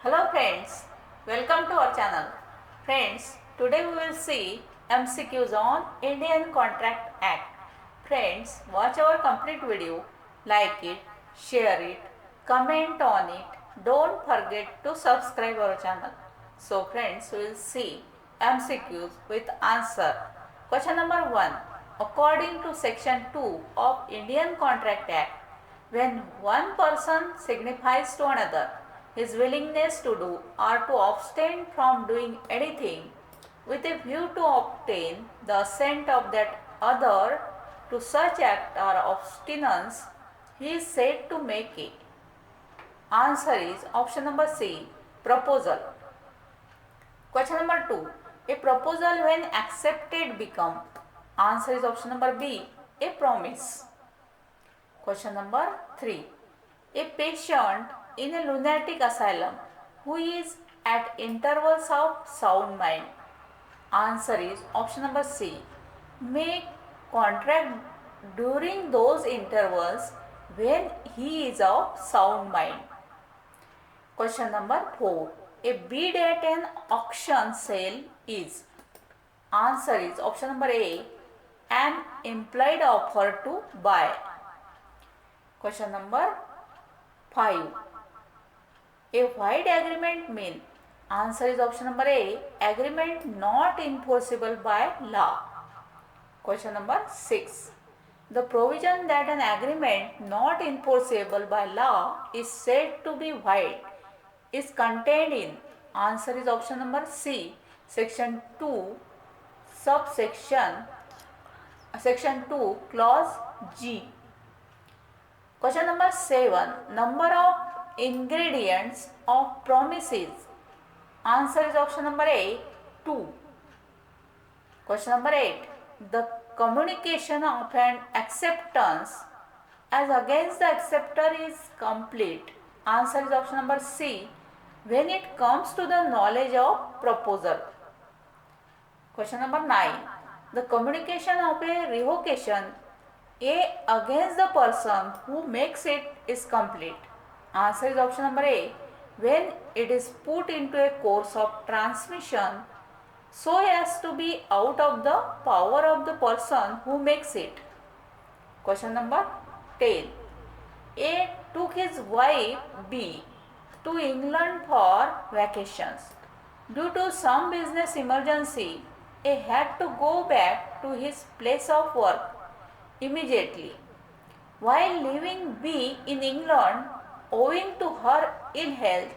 Hello friends, welcome to our channel. Friends, today we will see MCQs on Indian Contract Act. Friends, watch our complete video, like it, share it, comment on it. Don't forget to subscribe our channel. So friends, we will see MCQs with answer. Question number 1. According to section 2 of Indian Contract Act, when one person signifies to another his willingness to do or to abstain from doing anything with a view to obtain the assent of that other to such act or abstinence, he is said to make a. Answer is option number C, proposal. Question number 2. A proposal when accepted become. Answer is option number B, a promise. Question number 3. A patient in a lunatic asylum who is at intervals of sound mind. Answer is option number C. May contract during those intervals when he is of sound mind. Question number 4. A bid at an auction sale is. Answer is option number A. An implied offer to buy. Question number 5. A void agreement mean. Answer is option number A. Agreement not enforceable by law. Question number 6. The provision that an agreement not enforceable by law is said to be void is contained in. Answer is option number C. Section 2 subsection section 2 clause G. Question number 7. Number of ingredients of promises. Answer is option number A, 2. Question number 8. The communication of an acceptance as against the acceptor is complete. Answer is option number C, when it comes to the knowledge of proposer. Question number 9. The communication of a revocation A against the person who makes it is complete. Answer is option number A, when it is put into a course of transmission so as to be out of the power of the person who makes it. Question number 10. A took his wife B to England for vacations. Due to some business emergency, A had to go back to his place of work immediately. While leaving B in England owing to her ill health,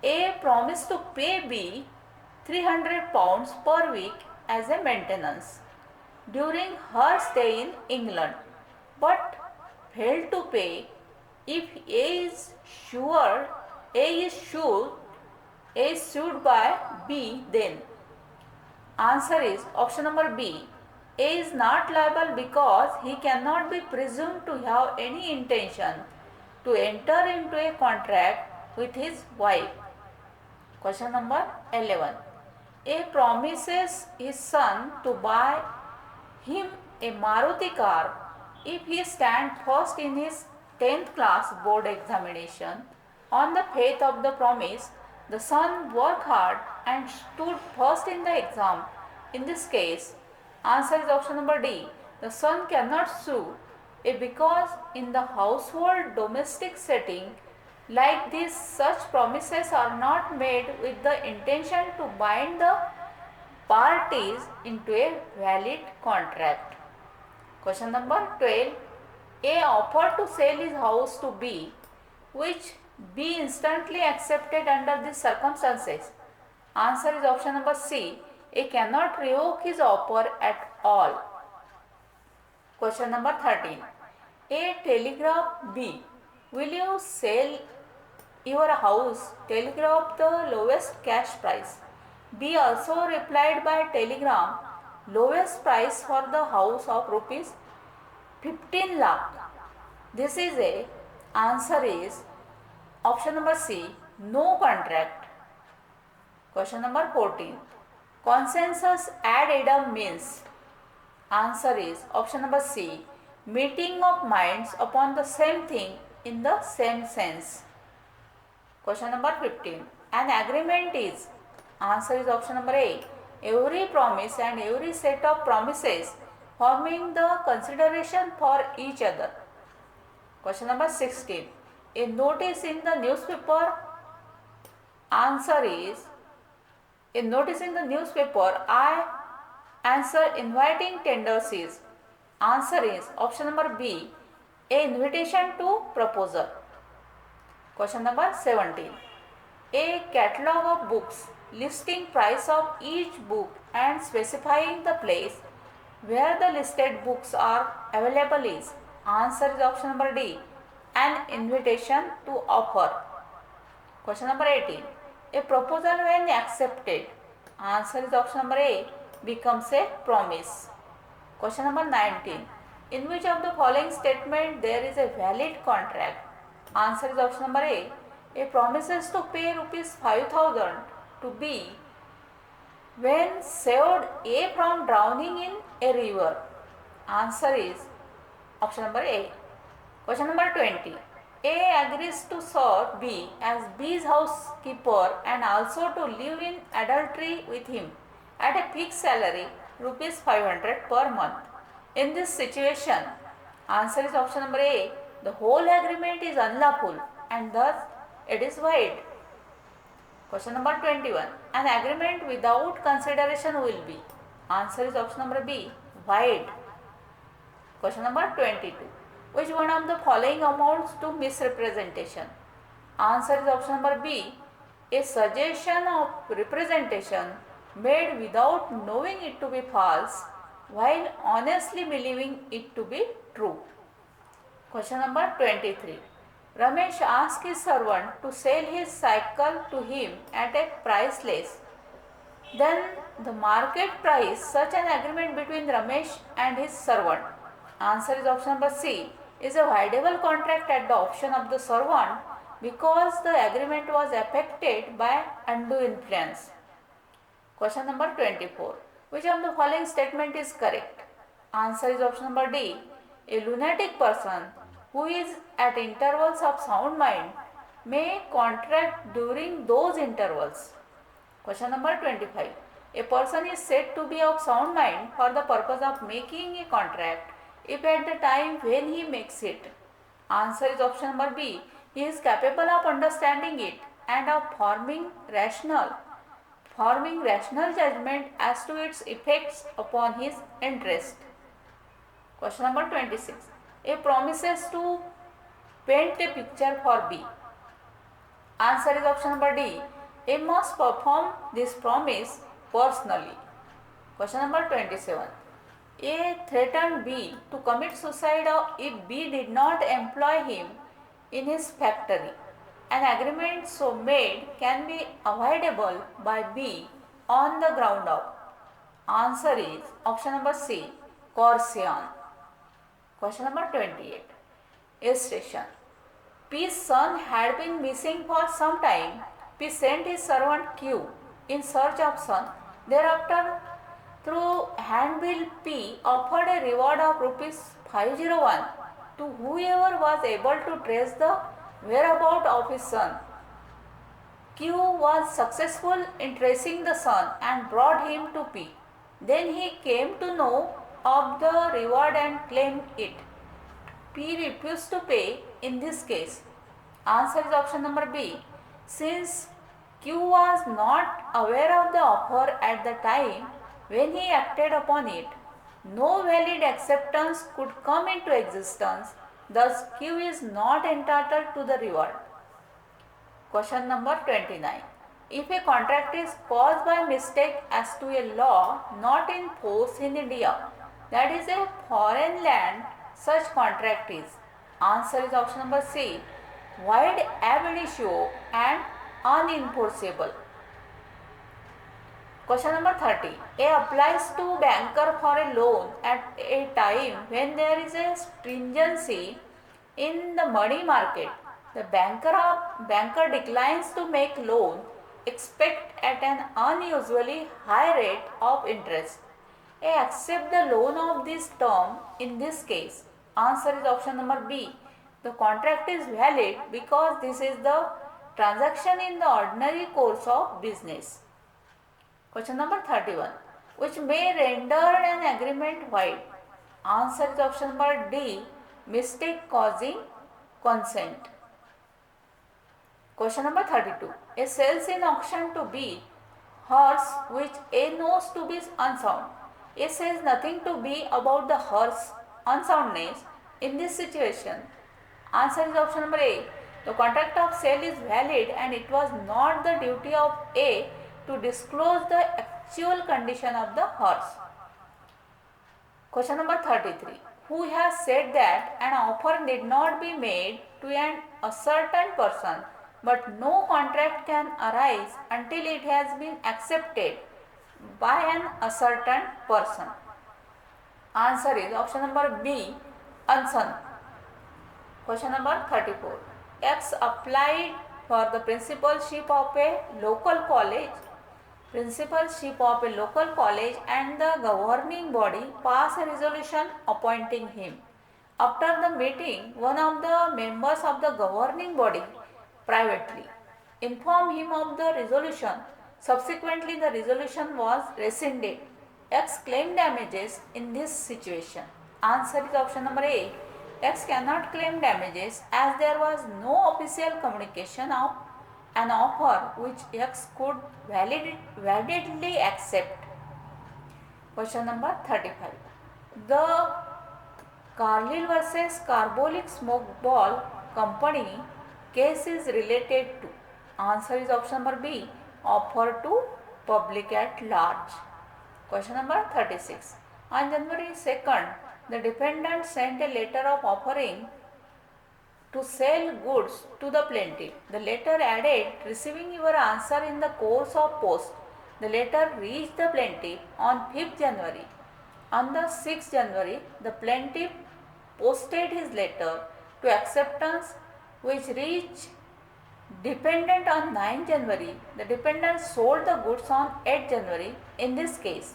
A promised to pay B £300 per week as a maintenance during her stay in England, but failed to pay. If A is sure A is sued by B, then answer is option number B. A is not liable because he cannot be presumed to have any intention to enter into a contract with his wife. Question number 11. A promises his son to buy him a Maruti car if he stands first in his 10th class board examination. On the faith of the promise, the son worked hard and stood first in the exam. In this case, answer is option number D. The son cannot sue because in the household domestic setting like this, such promises are not made with the intention to bind the parties into a valid contract. Question number 12. A offered to sell his house to B, which B instantly accepted under these circumstances. Answer is option number C. A cannot revoke his offer at all. Question number 13. A telegraphed B, will you sell your house? Telegraph the lowest cash price. B also replied by telegram, lowest price for the house of rupees 15 lakh. This is a answer is option number C, no contract. Question number 14. Consensus ad idem means. Answer is option number C, meeting of minds upon the same thing in the same sense. Question number 15. An agreement is, answer is option number A, every promise and every set of promises forming the consideration for each other. Question number 16. A notice in the newspaper, answer is, a notice in the newspaper, I answer inviting tenders is, answer is option number B, a invitation to proposal. Question number 17. A catalog of books listing price of each book and specifying the place where the listed books are available is, answer is option number D, an invitation to offer. Question number 18. A proposal when accepted, answer is option number A, becomes a promise. Question number 19. In which of the following statement there is a valid contract, answer is option number A, promises to pay rupees 5,000 to B when saved A from drowning in a river, answer is option number A. Question number 20. A agrees to serve B as B's housekeeper and also to live in adultery with him at a fixed salary rupees 500 per month. In this situation, answer is option number A, the whole agreement is unlawful and thus it is void. Question number 21. An agreement without consideration will be, answer is option number B, void. Question number 22. Which one of the following amounts to misrepresentation? Answer is option number B, a suggestion of representation made without knowing it to be false while honestly believing it to be true. Question number 23. Ramesh asked his servant to sell his cycle to him at a price less than the market price. Such an agreement between Ramesh and his servant, answer is option number C, is a voidable contract at the option of the servant because the agreement was affected by undue influence. Question number 24. Which of the following statement is correct? Answer is option number D. A lunatic person who is at intervals of sound mind may contract during those intervals. Question number 25. A person is said to be of sound mind for the purpose of making a contract if at the time when he makes it, answer is option number B, he is capable of understanding it and of forming rational judgment as to its effects upon his interest. Question number 26. A promises to paint a picture for B, answer is option number D, A must perform this promise personally. Question number 27. A threatened B to commit suicide if B did not employ him in his factory. An agreement so made can be avoidable by B on the ground of, answer is option number C, coercion. Question number 28. Illustration. P's son had been missing for some time. P sent his servant Q in search of son. Thereafter, through handbill, P offered a reward of rupees 501 to whoever was able to trace the whereabouts of his son. Q was successful in tracing the son and brought him to P. Then he came to know of the reward and claimed it. P refused to pay in this case. Answer is option number B. Since Q was not aware of the offer at the time when he acted upon it, no valid acceptance could come into existence. Thus, Q is not entitled to the reward. Question number 29. If a contract is caused by mistake as to a law not in force in India, that is a foreign land, such contract is, answer is option number C, void ab initio and unenforceable. Question number 30. A applies to banker for a loan at a time when there is a stringency in the money market. The banker declines to make loan except at an unusually high rate of interest. A accept the loan of this term in this case. Answer is option number B. The contract is valid because this is the transaction in the ordinary course of business. Question number 31. Which may render an agreement void? Answer is option number D. Mistake causing consent. Question number 32. A sells in auction to B horse which A knows to be unsound. A says nothing to B about the horse unsoundness. In this situation, answer is option number A. The contract of sale is valid and it was not the duty of A to disclose the actual condition of the horse. Question number 33. Who has said that an offer need not be made to a certain person, but no contract can arise until it has been accepted by an ascertain person? Answer is option number B. Ans.C. Question number 34. X applied for the principalship of a local college. Principalship of a local college and the governing body pass a resolution appointing him. After the meeting, one of the members of the governing body privately informed him of the resolution. Subsequently, the resolution was rescinded. X claimed damages in this situation. Answer is option number A. X cannot claim damages as there was no official communication of an offer which X could validly accept. Question number 35. The Carlyle versus Carbolic Smoke Ball Company case is related to. Answer is option number B. Offer to public at large. Question number 36. On January 2nd, the defendant sent a letter of offering to sell goods to the plaintiff. The letter added, receiving your answer in the course of post. The letter reached the plaintiff on 5th January. On the 6th January, the plaintiff posted his letter to acceptance which reached defendant on 9th January. The defendant sold the goods on 8th January. In this case,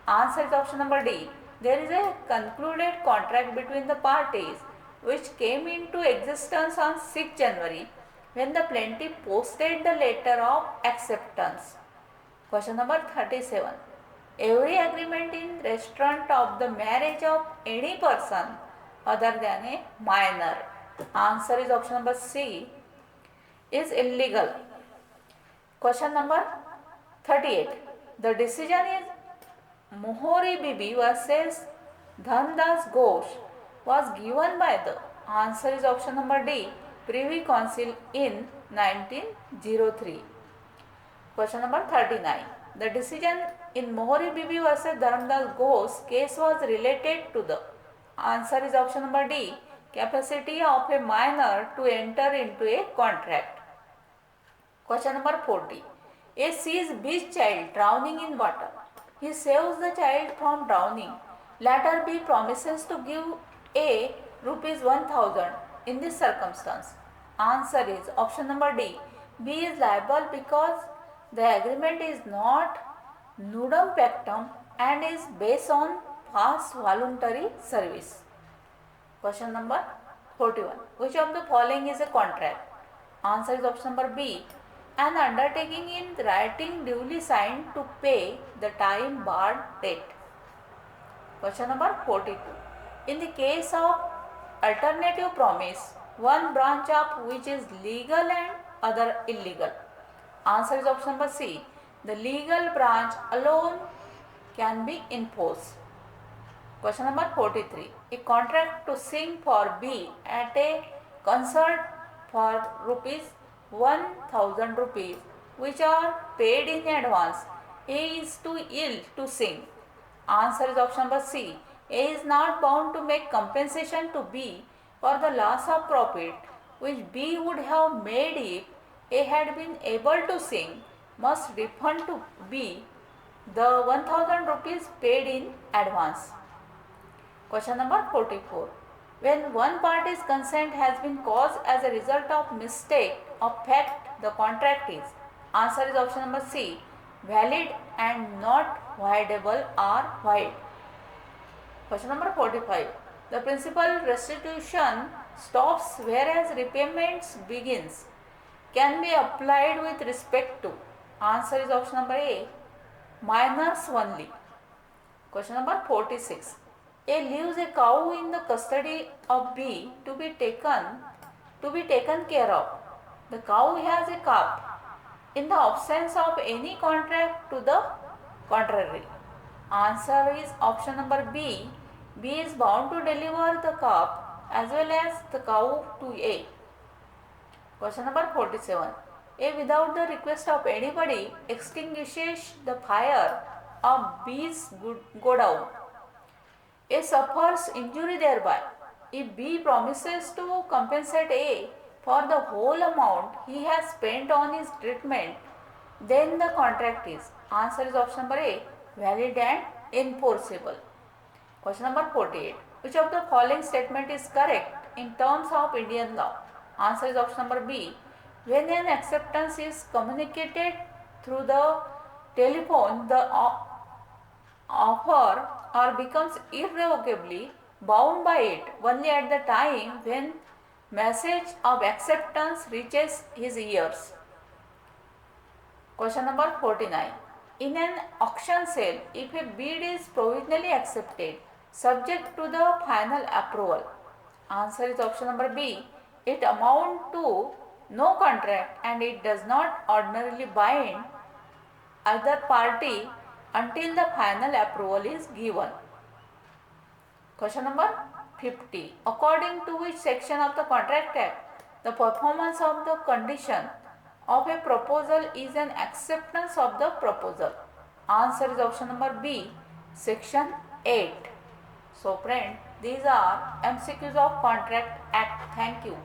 answer is option number D. There is a concluded contract between the parties which came into existence on 6th January when the plaintiff posted the letter of acceptance. Question number 37. Every agreement in restraint of the marriage of any person other than a minor, answer is option number C, is illegal. Question number 38. The decision is Mohori Bibi versus Dhandas Ghosh was given by the, answer is option number D, Privy Council in 1903. Question number 39. The decision in Mohori Bibi versus Dhandas Ghosh case was related to the, answer is option number D, capacity of a minor to enter into a contract. Question number 40. A sees B's child drowning in water. He saves the child from drowning. Latter B promises to give A rupees 1000 in this circumstance. Answer is option number D. B is liable because the agreement is not nudum pactum and is based on past voluntary service. Question number 41. Which of the following is a contract? Answer is option number B. An undertaking in writing duly signed to pay the time barred debt. Question number 42. In the case of alternative promise, one branch of which is legal and other illegal. Answer is option number C. The legal branch alone can be enforced. Question number 43. A contract to sing for B at a concert for ₹1000 which are paid in advance. A is too ill to sing. Answer is option number C. A is not bound to make compensation to B for the loss of profit which B would have made if A had been able to sing, must refund to B the ₹1000 paid in advance. Question number 44. When one party's consent has been caused as a result of mistake of fact, the contract is, answer is option number C, valid and not voidable or void. Question number 45. The principal restitution stops whereas repayments begins. can be applied with respect to? Answer is option number A, minors only. Question number 46. A leaves a cow in the custody of B to be taken care of. The cow has a calf in the absence of any contract to the contrary. Answer is option number B. B is bound to deliver the calf as well as the cow to A. Question number 47. A, without the request of anybody, extinguishes the fire of B's godown. A suffers injury thereby. If B promises to compensate A for the whole amount he has spent on his treatment, then the contract is. Answer is option number A, valid and enforceable. Question number 48. Which of the following statement is correct in terms of Indian law? Answer is option number B. When an acceptance is communicated through the telephone, the offer or becomes irrevocably bound by it only at the time when message of acceptance reaches his ears. Question number 49. In an auction sale, if a bid is provisionally accepted subject to the final approval, answer is option number B. It amounts to no contract and it does not ordinarily bind either party until the final approval is given. Question number 50. According to which section of the Contract Act the performance of the condition of a proposal is an acceptance of the proposal? Answer is option number B, section 8. So friend, these are MCQs of Contract Act. Thank you.